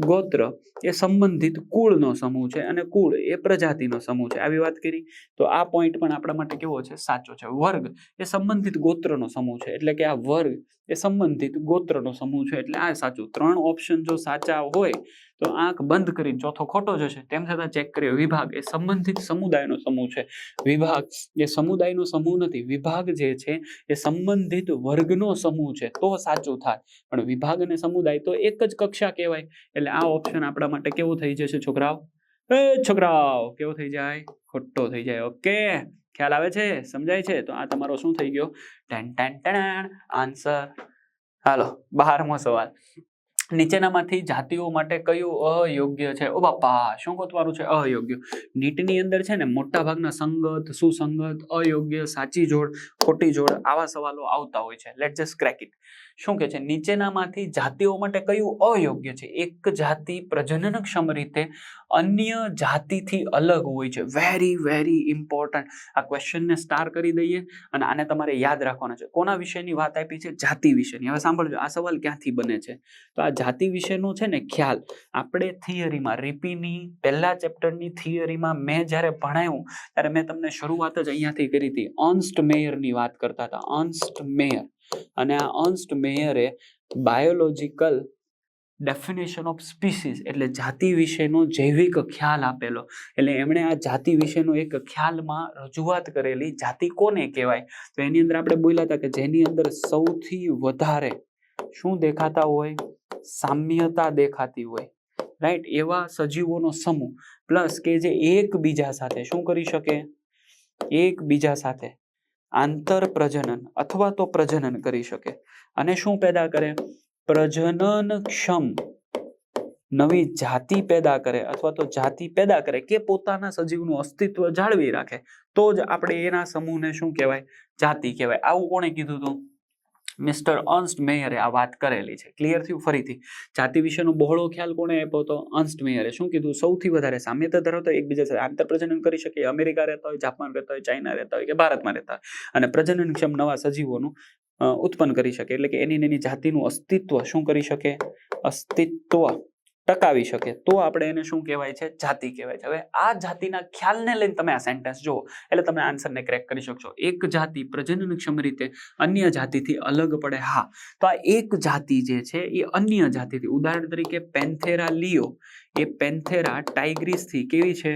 [SPEAKER 1] ગોત્ર એ સંબંધિત કુળનો સમૂહ છે અને કુળ એ પ્રજાતિનો સમૂહ છે. આવી વાત કરી તો આ પોઈન્ટ પણ આપણા માટે કેવો છે? સાચો છે. વર્ગ એ સંબંધિત ગોત્રનો સમૂહ છે, એટલે કે આ વર્ગ એ સંબંધિત ગોત્રનો સમૂહ છે, એટલે આ સાચું. 3 ઓપ્શન જો સાચા હોય તો આંખ બંધ કરીને ચોથો ખોટો જશે. તેમ છતાં ચેક કર્યો. વિભાગ એ સંબંધિત સમુદાયનો સમૂહ છે. વિભાગ એ સમુદાયનો સમૂહ નથી. વિભાગ જે છે એ સંબંધિત વર્ગનો સમૂહ છે, તો સાચું થાય. પણ વિભાગ અને સમુદાય તો એક જ કક્ષા કહેવાય. એટલે આ ઓપ્શન આપણા માટે કેવો થઈ જશે છોકરાઓ? છોકરાઓ કેવો થઈ જાય? ખોટો થઈ જાય. ઓકે, ખ્યાલ આવે છે? સમજાય છે? તો આ તમારો શું થઈ ગયો? આન્સર. હાલો, 12મો સવાલ. નીચેનામાંથી જાતિઓ માટે કયું અયોગ્ય છે? ઓ બાપા, શું ગોતવાનું છે? અયોગ્ય. નીટની અંદર છે ને મોટા ભાગના સંગત, સુસંગત, અયોગ્ય, સાચી જોડ, ખોટી જોડ આવા સવાલો આવતા હોય છે. Let's just crack it. શું કે છે? નીચેનામાંથી જાતિઓ માટે કયું અયોગ્ય છે? એક જાતિ પ્રજનનક્ષમ રીતે અન્ય જાતિથી અલગ હોય છે. Very very important. આ ક્વેશ્ચનને સ્ટાર કરી દઈએ અને આને તમારે યાદ રાખવાનો છે. કોના વિશેની વાત આપી છે? જાતિ વિશેની. હવે સાંભળજો, આ સવાલ ક્યાંથી બને છે? તો આ જાતિ વિશેનો છે ને ખ્યાલ આપણે થિયરીમાં રીપીની પહેલા ચેપ્ટરની થિયરીમાં મેં જ્યારે ભણાવ્યું ત્યારે મેં તમને શરૂઆત જ અહીંયાથી કરી હતી. અર્ન્સ્ટ મેયરની વાત કરતા હતા. અર્ન્સ્ટ મેયર, અને આ અર્ન્સ્ટ મેયરે બાયોલોજિકલ ડેફિનેશન ઓફ સ્પીસીસ એટલે જાતિ વિશેનો જૈવિક ખ્યાલ આપેલો. એટલે એમણે આ જાતિ વિશેનો એક ખ્યાલમાં રજૂઆત કરેલી. જાતિ કોને કહેવાય? તો એની અંદર આપણે બોલ્યા હતા કે જેની અંદર સૌથી વધારે શું દેખાતા હોય? સામ્યતા દેખાતી હોય, રાઈટ? એવા સજીવોનો સમૂહ પ્લસ કે જે એકબીજા સાથે શું કરી શકે? એકબીજા સાથે આંતર પ્રજનન અથવા તો પ્રજનન કરી શકે. અને શું પેદા કરે? પ્રજનનક્ષમ નવી જાતિ પેદા કરે અથવા તો જાતિ પેદા કરે કે પોતાના સજીવનું અસ્તિત્વ જાળવી રાખે, તો જ આપણે એના સમૂહને શું કહેવાય? જાતિ કહેવાય. આવું કોણે કીધું હતું? મિસ્ટર અર્ન્સ્ટ મેયરે આ વાત કરેલી છે. ક્લિયર થયું? ફરીથી જાતિ વિશેનો બહોળો ખ્યાલ કોણે આપ્યો હતો? અર્ન્સ્ટ મેયરે. શું કીધું? સૌથી વધારે સામ્યતા ધરાવતા એકબીજા સાથે આંતર પ્રજનન કરી શકે. અમેરિકા રહેતા હોય, જાપાન રહેતા હોય, ચાઇના રહેતા હોય કે ભારતમાં રહેતા હોય, અને પ્રજનનક્ષમ નવા સજીવોનું ઉત્પન્ન કરી શકે. એટલે કે એની જાતિનું અસ્તિત્વ શું કરી શકે? અસ્તિત્વ ટકાવી શકે. તો આપણે એને શું કહેવાય છે? જાતિ કહેવાય છે. હવે આ જાતિના ખ્યાલને લઈને તમે આ સેન્ટેન્સ જુઓ એટલે તમે આન્સરને ક્રેક કરી શકશો. એક જાતિ પ્રજનનક્ષમ રીતે અન્ય જાતિથી અલગ પડે. હા, તો આ એક જાતિ જે છે એ અન્ય જાતિથી, ઉદાહરણ તરીકે પેન્થેરા લિયો એ પેન્થેરા ટાઇગ્રીસથી કેવી છે?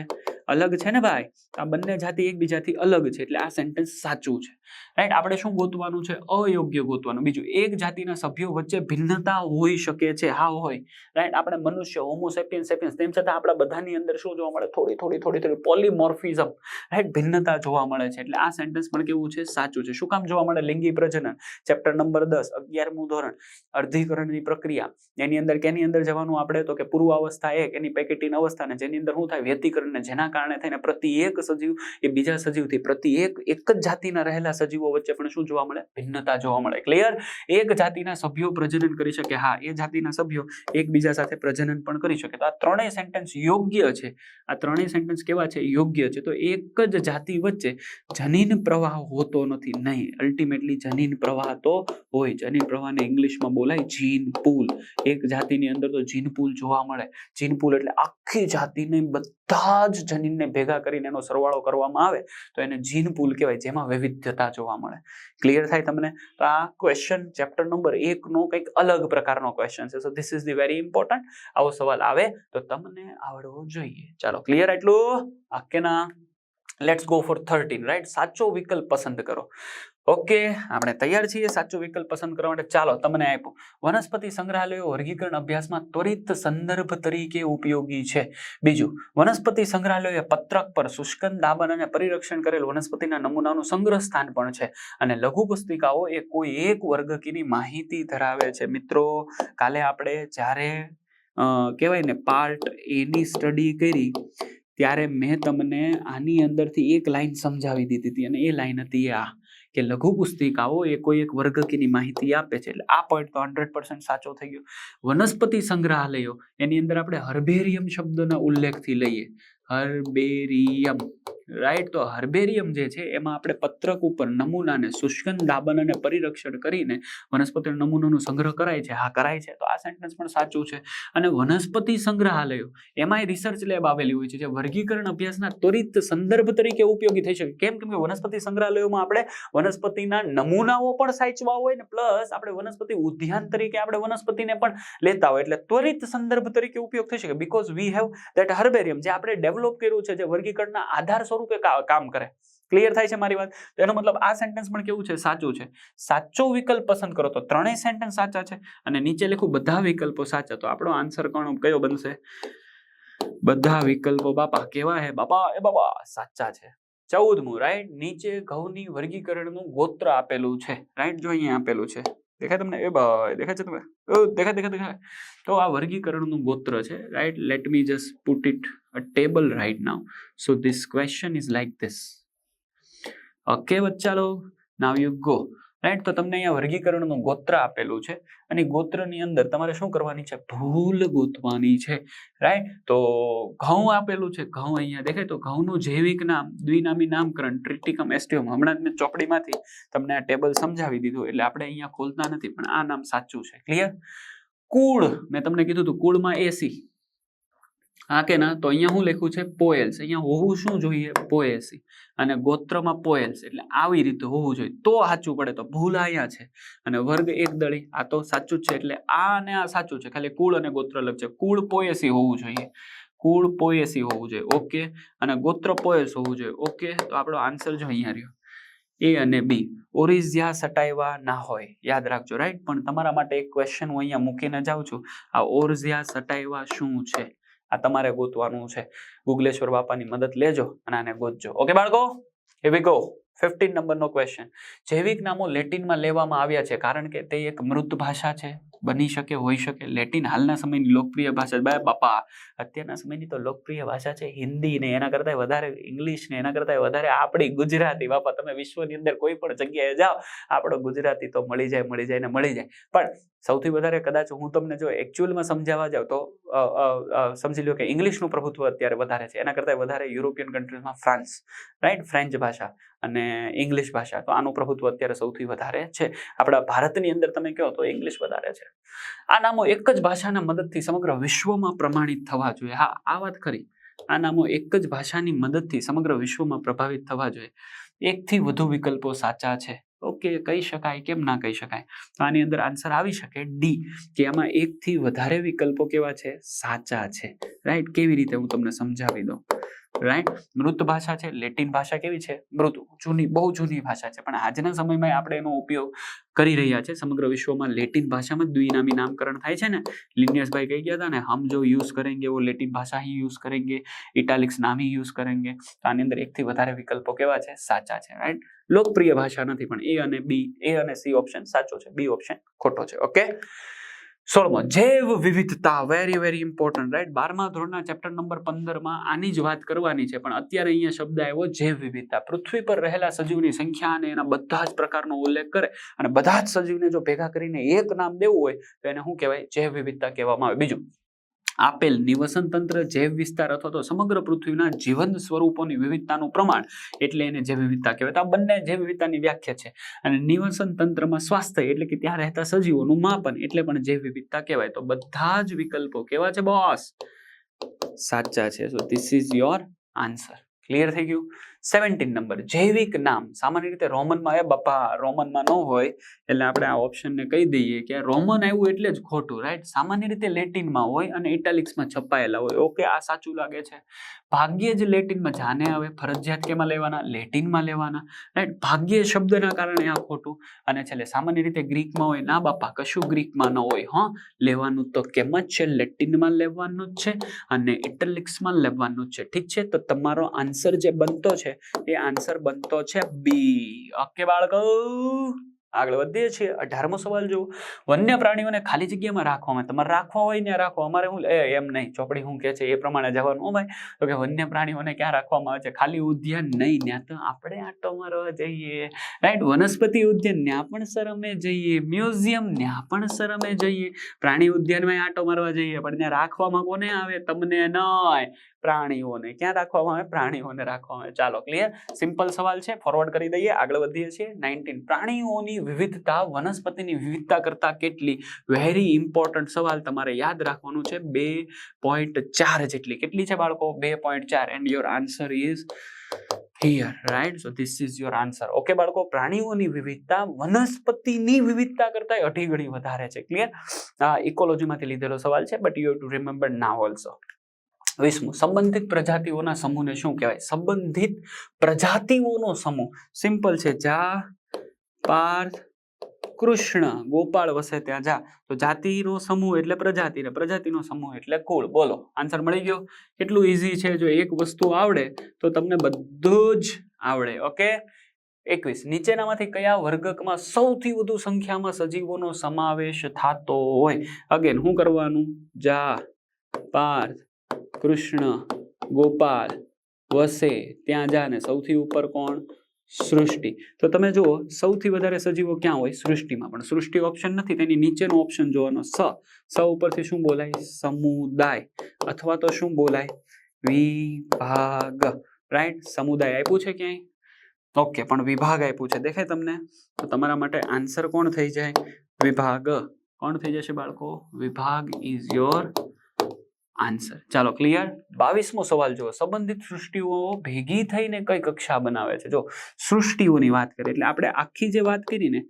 [SPEAKER 1] અલગ છે ને ભાઈ. આ બંને જાતિ એકબીજાથી અલગ છે એટલે આ સેન્ટેન્સ સાચું છે, રાઈટ? આપણે શું ગોતવાનું છે? અયોગ્ય ગોતવાનું. બીજું, એક જાતિના સભ્યો વચ્ચે ભિન્નતા હોઈ શકે છે. હા હોય, રાઈટ? આપણે મનુષ્ય હોમોસેપિયન્સ સેપિયન્સ તેમ છતાં આપણા બધાની અંદર શું જોવા મળે? થોડી પોલીમોર્ફિઝમ, રાઈટ? ભિન્નતા જોવા મળે છે. એટલે આ સેન્ટેન્સ પણ કેવું છે? સાચું છે. શું કામ જોવા મળે? લિંગી પ્રજનન ચેપ્ટર નંબર 10 11મું ધોરણ અર્ધીકરણની પ્રક્રિયા. એની અંદર કેની અંદર જવાનું આપણે? તો કે પૂર્વાવસ્થા 1 એની પેકેટીન અવસ્થા ને જેની અંદર શું થાય? વ્યતિકરણ ને જેના કારણે થઈને પ્રતિ એક સજીવ એ બીજા સજીવથી પ્રતિ એક જ જાતિના રહેલા સજીવો વચ્ચે પણ શું જોવા મળે? ભિન્નતા જોવા મળે. ક્લિયર? એક જાતિના સભ્યો પ્રજનન કરી શકે. હા, એ જાતિના સભ્યો એકબીજા સાથે પ્રજનન પણ કરી શકે. તો આ ત્રણેય સેન્ટેન્સ યોગ્ય છે. આ ત્રણેય સેન્ટેન્સ કેવા છે? યોગ્ય છે. તો એક જ જાતિ વચ્ચે જનીન પ્રવાહ હોતો નથી. નહીં, અલ્ટિમેટલી જનીન પ્રવાહ તો હોય. જનીન પ્રવાહને ઇંગ્લિશમાં બોલાય જીન પૂલ. એક જાતિની અંદર તો જીન પૂલ જોવા મળે. જીન પૂલ એટલે આખી જાતિને બધા જ જનીનને ભેગા કરીને એનો સરવાળો કરવામાં આવે તો એને જીન પૂલ કહેવાય, જેમાં વૈવિધ્યતા જોવા મળે. ક્લિયર થાય તમને? તો આ ક્વેશ્ચન ચેપ્ટર નંબર 1 નો કંઈક અલગ પ્રકારનો ક્વેશ્ચન છે. So this is the very important. આવો સવાલ આવે તો તમને આવડવો જોઈએ. ચાલો, ક્લિયર એટલું? કે ના? Let's go for 13, right? સાચો વિકલ્પ પસંદ કરો. ઓકે, આપણે તૈયાર છીએ સાચો વિકલ્પ પસંદ કરવા માટે. ચાલો, તમને આપ્યું વનસ્પતિ સંગ્રહાલયો વર્ગીકરણ અભ્યાસમાં ત્વરિત સંદર્ભ તરીકે ઉપયોગી છે. બીજું, વનસ્પતિ સંગ્રહાલયો પત્રક પર શુષ્કન, દાબન અને પરિરક્ષણ કરેલ વનસ્પતિના નમૂનાનું સંગ્રહ સ્થાન પણ છે. અને લઘુ પુસ્તિકાઓ એ કોઈ એક વર્ગકીની માહિતી ધરાવે છે. મિત્રો, કાલે આપણે જ્યારે કહેવાય ને પાર્ટ એની સ્ટડી કરી ત્યારે મેં તમને આની અંદરથી એક લાઈન સમજાવી દીધી હતી અને એ લાઈન હતી આ કે લઘુ પુસ્તિકાઓ એ કોઈ એક વર્ગકીની માહિતી આપે છે. એટલે આ પોઈન્ટ તો 100% સાચો થઈ ગયો. વનસ્પતિ સંગ્રહાલયો એની અંદર આપણે હર્બેરિયમ શબ્દના ઉલ્લેખથી લઈએ. Herbarium, right? તો હર્બેરિયમ જે છે એમાં આપણે પત્રક ઉપર નમૂનાને શુષ્કન, દાબન અને પરિરક્ષણ કરીને વનસ્પતિના નમૂનાનો સંગ્રહ કરાય છે. હા, કરાય છે. તો આ સેન્ટેન્સ પણ સાચું છે. અને વનસ્પતિ સંગ્રહાલયો એમાંય રિસર્ચ લેબ આવેલી હોય છે જે વર્ગીકરણ અભ્યાસના ત્વરિત સંદર્ભ તરીકે ઉપયોગી થઈ શકે. કેમ કે વનસ્પતિ સંગ્રહાલયોમાં આપણે વનસ્પતિના નમૂનાઓ પણ સાચવા હોય ને પ્લસ આપણે વનસ્પતિ ઉદ્યાન તરીકે આપણે વનસ્પતિને પણ લેતા હોય એટલે ત્વરિત સંદર્ભ તરીકે ઉપયોગ થઈ શકે. Because we have that herbarium જે આપણે ડેવલપ કર્યું છે, જે વર્ગીકરણના આધાર સ્વરૂપે કામ કરે. ક્લિયર થાય છે મારી વાત? તો એનો મતલબ આ સેન્ટેન્સ પણ કેવું છે? સાચું છે. સાચો વિકલ્પ પસંદ કરો તો ત્રણેય સેન્ટેન્સ સાચા છે અને નીચે લખું બધા વિકલ્પો સાચા. તો આપણો આન્સર કયો બનશે? બધા વિકલ્પો બાપા કેવા હે બાપા? એ બાપા સાચા છે. 14મું, રાઈટ? નીચે ઘઉંની વર્ગીકરણનું ગોત્ર આપેલું છે, રાઈટ? જો અહીંયા આપેલું છે, દેખાય તમને? એ ભાઈ દેખાય છે તમને? દેખાય. તો આ વર્ગીકરણનું ગોત્ર છે, right? Let me just put it a table right now. So this question is like this. Okay બચ્ચા log, now you go. Right? તો તમને અહીંયા વર્ગીકરણનું ગોત્ર આપેલું છે અને ગોત્રની અંદર તમારે શું કરવાની છે? ભૂલ ગોતવાની છે, રાઈટ? તો ઘઉં આપેલું છે. ઘઉં અહીંયા દેખાય તો ઘઉંનું જૈવિક નામ, દ્વિનામી નામકરણ ટ્રિટિકમ એસ્ટિવમ. હમણાં જ મેં ચોપડીમાંથી તમને આ ટેબલ સમજાવી દીધું એટલે આપણે અહીંયા ખોલતા નથી, પણ આ નામ સાચું છે. ક્લિયર? કુળ મેં તમને કીધું હતું કુળમાં એસી, હા કે ના, તો અહીંયા હું લખ્યું છે પોએલ્સ, અહીંયા હોવું શું જોઈએ પોએસી, અને ગોત્રમાં પોએલ્સ, એટલે આવી રીતે હોવું જોઈએ તો સાચું પડે, તો ભૂલ અહીંયા છે. અને વર્ગ એકદળી આ તો સાચું જ છે, એટલે આ અને આ સાચું છે, ખાલી કુળ અને ગોત્ર અલગ છે. કુળ પોએસી હોવું જોઈએ, કુળ પોએસી હોવું જોઈએ, ઓકે, અને ગોત્ર પોએસ હોવું જોઈએ, ઓકે. તો આપણો આન્સર જો અહીંયા રહ્યો એ અને બી. ઓરિઝિયા સટાવ્યા ના હોય, યાદ રાખજો, રાઈટ. પણ તમારા માટે એક ક્વેશ્ચન હું અહીંયા મૂકીને જાઉં છું, આ ઓરિઝિયા સટાવ્યા શું છે આ તમારે ગોતવાનું છે. ગુગલેશ્વર બાપાની મદદ લેજો અને આને ગોતજો. ઓકે બાળકો, here we go. 15 નંબરનો ક્વેશ્ચન. જૈવિક નામો લેટિનમાં લેવામાં આવ્યા છે કારણ કે તે એક મૃત ભાષા છે, બની શકે, હોઈ શકે. લેટિન હાલના સમયની લોકપ્રિય ભાષા છે. બાપા અત્યારના સમયની તો લોકપ્રિય ભાષા છે હિન્દી ને, એના કરતા વધારે ઇંગ્લિશ ને, એના કરતા વધારે આપણી ગુજરાતી. બાપા તમે વિશ્વની અંદર કોઈ પણ જગ્યાએ જાઓ, આપણો ગુજરાતી તો મળી જાય ને મળી જાય. પણ સૌથી વધારે કદાચ હું તમને જો એકચ્યુઅલમાં સમજાવવા જાઉં તો સમજી લો કે ઇંગ્લિશનું પ્રભુત્વ અત્યારે વધારે છે, એના કરતાં વધારે યુરોપિયન કન્ટ્રીઝમાં ફ્રાન્સ, રાઈટ, ફ્રેન્ચ ભાષા અને ઇંગ્લિશ ભાષા, તો આનું પ્રભુત્વ અત્યારે સૌથી વધારે છે. આપણા ભારતની અંદર તમે કહો તો ઇંગ્લિશ વધારે છે. આ નામો એક જ ભાષાના મદદથી સમગ્ર વિશ્વમાં પ્રમાણિત થવા જોઈએ. હા, આ વાત ખરી, આ નામો એક જ ભાષાની મદદથી સમગ્ર વિશ્વમાં પ્રભાવિત થવા જોઈએ. એકથી વધુ વિકલ્પો સાચા છે, ઓકે, કહી શકાય, કેમ ના કહી શકાય. તો આની અંદર આન્સર આવી શકે ડી, કે આમાં એકથી વધારે વિકલ્પો કેવા છે, સાચા છે, રાઈટ. કેવી રીતે હું તમને સમજાવી દઉં, રાઈટ. મૃત ભાષા છે, લેટિન ભાષા કેવી છે, મૃત, જૂની, બહુ જૂની ભાષા છે, પણ આજના સમયમાં આપણે એનો ઉપયોગ કરી રહ્યા છે. સમગ્ર વિશ્વમાં લેટિન ભાષામાં દ્વિનામી નામકરણ થાય છે ને. લિનિયસભાઈ કહી ગયા હતા ને, હમ જો યુઝ કરેંગે वो લેટિન ભાષા ही यूज करेंगे, इटालिक्स नाम ही यूज करेंगे. તો આની અંદર એકથી વધારે વિકલ્પો કેવા છે, સાચા છે, રાઈટ. લોકપ્રિય ભાષા નથી, પણ એ અને બી, એ અને સી ઓપ્શન સાચો છે, બી ઓપ્શન ખોટો છે. ઓકે. 16મો, જૈવ વિવિધતા, વેરી વેરી ઇમ્પોર્ટન્ટ, રાઈટ. 12મા ધોરણના ચેપ્ટર નંબર 15માં આની જ વાત કરવાની છે, પણ અત્યારે અહીંયા શબ્દ આવ્યો જૈવ વિવિધતા. પૃથ્વી પર રહેલા સજીવની સંખ્યા અને એના બધા જ પ્રકારનો ઉલ્લેખ કરે, અને બધા જ સજીવને જો ભેગા કરીને એક નામ દેવું હોય તો એને શું કહેવાય, જૈવ વિવિધતા કહેવામાં આવે. બીજું, આપેલ નિવસન તંત્ર, જૈવ વિસ્તાર અથવા તો સમગ્ર પૃથ્વીના જીવંત સ્વરૂપોની વિવિધતાનું પ્રમાણ, એટલે એને જૈવ વિવિધતા કહેવાય. તો આ બંને જૈવ વિવિધતાની વ્યાખ્યા છે. અને નિવસન તંત્રમાં સ્વાસ્થ્ય, એટલે કે ત્યાં રહેતા સજીવોનું માપન, એટલે પણ જૈવ વિવિધતા કહેવાય. તો બધા જ વિકલ્પો કેવા છે બોસ, સાચા છે. So this is your answer. Clear થઈ ગયું. 17 નંબર, જૈવિક નામ સામાન્ય રીતે રોમનમાં, બાપા રોમનમાં ન હોય એટલે આપણે આ ઓપ્શનને કહી દઈએ કે રોમન આવ્યું એટલે જ ખોટું, રાઈટ. સામાન્ય રીતે લેટિનમાં હોય અને ઇટાલિક્સમાં છપાયેલા હોય, ઓકે, આ સાચું લાગે છે. ભાગ્યે જ લેટિનમાં, જાને હવે ફરજિયાત કેમાં લેવાના, લેટિનમાં લેવાના, રાઈટ. ભાગ્યે શબ્દના કારણે આ ખોટું. અને છેલ્લે સામાન્ય રીતે ગ્રીકમાં હોય, ના બાપા કશું ગ્રીકમાં ન હોય, હા, લેવાનું તો કેમ જ છે, લેટિનમાં લેવાનું જ છે અને ઇટાલિક્સમાં લેવાનું જ છે, ઠીક છે. તો તમારો આન્સર જે બનતો છે એ આન્સર બનતો છે બી. ઓકે બાળકો, આગળ વધીએ છીએ. 18મો સવાલ જુઓ. વન્ય પ્રાણીઓને ખાલી જગ્યામાં રાખવામાં, તમારે રાખવા હોય ને રાખો, અમારે હું એમ નહીં, ચોપડી શું કે છે એ પ્રમાણે જવાનું. હો ભાઈ, તો કે વન્ય પ્રાણીઓને ક્યાં રાખવામાં આવે છે, ખાલી ઉદ્યાન નહીં, ત્યાં તો આપણે આટો મારવા જઈએ, રાઈટ. વનસ્પતિ ઉદ્યાન, ત્યાં પણ સર અમે જઈએ. મ્યુઝિયમ, ત્યાં પણ સર અમે જઈએ. પ્રાણી ઉદ્યાનમાં આટો મારવા જઈએ, પણ ત્યાં રાખવામાં કોને આવે, તમને નહીં, પ્રાણીઓને. ક્યાં રાખવામાં આવે, પ્રાણીઓને રાખવામાં આવે. ચાલો, ક્લિયર, સિમ્પલ સવાલ છે, ફોરવર્ડ કરી દઈએ, આગળ વધીએ છીએ. 19, પ્રાણીઓની વિવિધતા વનસ્પતિની વિવિધતા કરતા કેટલી, વેરી ઇમ્પોર્ટન્ટ સવાલ, તમારે યાદ રાખવાનું છે. 2.4 જેટલી. કેટલી છે બાળકો, 2.4, and your answer is here, right. So this is your answer. Okay બાળકો, પ્રાણીઓની વિવિધતા વનસ્પતિની વિવિધતા કરતા 8 ગણી વધારે છે. ક્લિયર. આ ઇકોલોજીમાંથી લીધેલો સવાલ છે, but you have to remember now also. 20મું, સંબંધિત પ્રજાતિઓના સમૂહને શું કહેવાય, સંબંધિત પ્રજાતિઓનો સમૂહ. સિમ્પલ છે, જા, પાર્થ, કૃષ્ણ, ગોપાળ વસે ત્યાં જા. તો જાતિનો સમૂહ એટલે પ્રજાતિ, ને પ્રજાતિનો સમૂહ એટલે કુળ. બોલો, આન્સર મળી ગયો. કેટલું ઈઝી છે, જો એક વસ્તુ આવડે તો તમને બધું જ આવડે. ઓકે. 21, નીચેનામાંથી કયા વર્ગકમાં સૌથી વધુ સંખ્યામાં સજીવોનો સમાવેશ થતો હોય. અગેન શું કરવાનું, જા, પાર્થ, કૃષ્ણ, ગોપાલ વસે ત્યાં જા, ને સૌથી ઉપર કોણ, સૃષ્ટિ. તો તમે જુઓ, સૌથી વધારે સજીવો ક્યાં હોય, સૃષ્ટિમાં. પણ સૃષ્ટિ ઓપ્શન નથી, તેની નીચેનો ઓપ્શન જોવાનો, સ ઉપરથી શું બોલાય, સમુદાય, અથવા તો શું બોલાય, વિભાગ, રાઈટ. સમુદાય આપ્યું છે ક્યાંય, ઓકે, પણ વિભાગ આપ્યું છે, દેખાય તમને. તો તમારા માટે આન્સર કોણ થઈ જાય, વિભાગ. કોણ થઈ જશે બાળકો? વિભાગ ઇઝ યોર આન્સર. ચાલો ક્લિયર. 22મો સવાલ જુઓ. સંબંધિત સૃષ્ટિઓ ભેગી થઈને કઈ કક્ષા બનાવે છે? જો સૃષ્ટિઓની વાત કરીએ એટલે આપણે આખી જે વાત કરી ને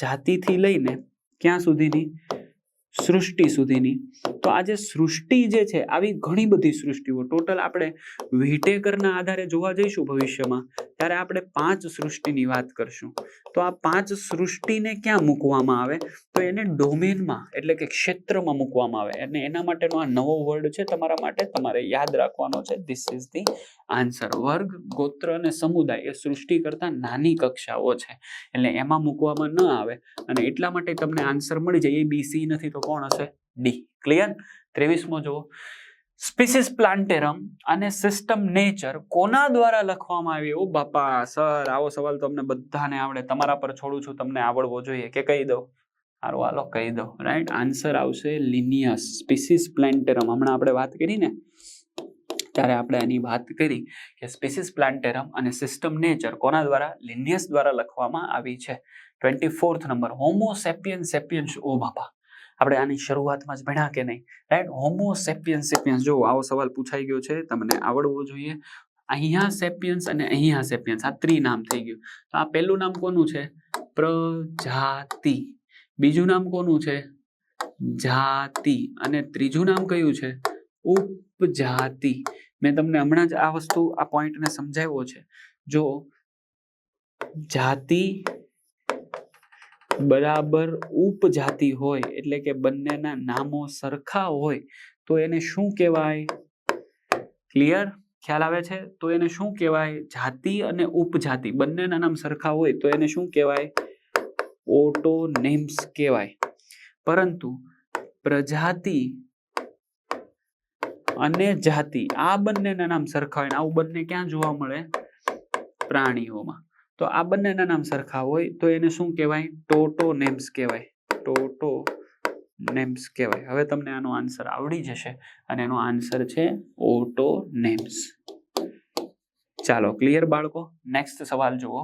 [SPEAKER 1] જાતિથી લઈને ક્યાં સુધીની? સૃષ્ટિ સુધીની. તો આ જે સૃષ્ટિ જે છે આવી ઘણી બધી સૃષ્ટિઓ ટોટલ આપણે વિટેકરના આધારે જોવા જઈશું ભવિષ્યમાં ત્યારે આપણે 5 સૃષ્ટિની વાત કરશું. તો આ 5 સૃષ્ટિને ક્યાં મૂકવામાં આવે? તો એને ડોમેનમાં એટલે કે ક્ષેત્રમાં મૂકવામાં આવે. અને એના માટેનો આ નવો વર્ડ છે તમારા માટે, તમારે યાદ રાખવાનો છે. This is the answer. વર્ગ, ગોત્ર અને સમુદાય એ સૃષ્ટિ કરતા નાની કક્ષાઓ છે એટલે એમાં મૂકવામાં ન આવે અને એટલા માટે તમને આન્સર મળી જાય. A B C નથી તો કોણ હશે? D. ક્લિયર. 23મો જુઓ. સ્પીસીસ પ્લાન્ટેરમ અને સિસ્ટમ નેચર કોના દ્વારા લખવામાં આવી? ઓ બાપા સર, આવો સવાલ તમને બધાને આવડે, તમારા પર છોડું છું, તમને આવડવો જોઈએ કે કહી દઉં? સારું હાલો કહી દઉં. રાઈટ આન્સર આવશે લિનિયસ. સ્પીસીસ પ્લાન્ટેરમ હમણાં આપણે વાત કરી ને ત્યારે આપણે એની વાત કરી કે સ્પીસીસ પ્લાન્ટેરમ અને સિસ્ટમ નેચર કોના દ્વારા? લિનિયસ દ્વારા લખવામાં આવી છે. 24th number. Homo sapiens sapiens. ઓ બાપા, આપણે આની શરૂઆતમાં જ ભણ્યા કે નહીં? રાઈટ. Homo sapiens sapiens. જો આવો સવાલ પૂછાઈ ગયો છે, તમને આવડવો જોઈએ. અહીંયા સેપિયન્સ અને અહીંયા સેપિયન્સ, આ ત્રિનામ થઈ ગયું. તો આ પહેલું નામ કોનું છે? પ્રજાતિ. બીજું નામ કોનું છે? જાતિ. અને ત્રીજું નામ કયું છે? ઉપજાતિ. મેં તમને હમણાં જ આ વસ્તુ, આ પોઈન્ટને સમજાવ્યો છે. જો જાતિ બરાબર ઉપજાતિ હોય એટલે કે બંનેના નામો સરખા હોય તો એને શું કહેવાય? ક્લિયર? ખ્યાલ આવે છે? તો એને શું કહેવાય? જાતિ અને ઉપજાતિ બંનેના નામ સરખા હોય તો એને શું કહેવાય? ઓટોનેમ્સ કહેવાય. પરંતુ પ્રજાતિ અને જાતિ આ બંનેના નામ સરખા હોય. આવું બંને ક્યાં જોવા મળે? પ્રાણીઓમાં. તો આ બંનેના નામ સરખા હોય તો એને શું કહેવાય? ટોટોનેમ્સ કહેવાય. ટોટોનેમ્સ કહેવાય. હવે તમને આનો આન્સર આવડી જશે અને એનો આન્સર છે ઓટોનેમ્સ. ચાલો ક્લિયર બાળકો. નેક્સ્ટ સવાલ જુઓ.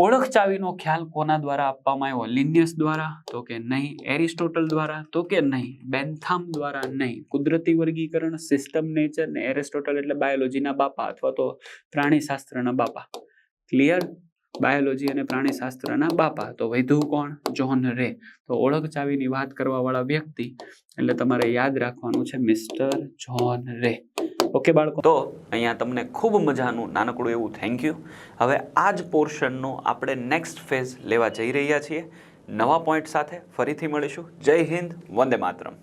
[SPEAKER 1] ઓળખ ચાવીનો ખ્યાલ કોના દ્વારા આપવામાં આવ્યો? લિનિયસ દ્વારા? તો કે નહીં. એરિસ્ટોટલ દ્વારા? તો કે નહીં. બેન્થામ દ્વારા? નહીં. કુદરતી વર્ગીકરણ, સિસ્ટમ નેચર ને એરિસ્ટોટલ એટલે બાયોલોજીના બાપા અથવા તો પ્રાણીશાસ્ત્રના બાપા. ક્લિયર? બાયોલોજી અને પ્રાણીશાસ્ત્રના બાપા. તો વધ્યું કોણ? જ્હોન રે. તો ઓળખ ચાવીની વાત કરવા વાળા વ્યક્તિ એટલે તમારે યાદ રાખવાનું છે મિસ્ટર જ્હોન રે. ઓકે બાળકો. તો અહીંયા તમને ખૂબ મજાનું નાનકડું એવું થેન્ક યુ. હવે આ જ પોર્શનનો આપણે નેક્સ્ટ ફેઝ લેવા જઈ રહ્યા છીએ નવા પોઈન્ટ સાથે. ફરીથી મળીશું. જય હિન્દ, વંદે માતરમ.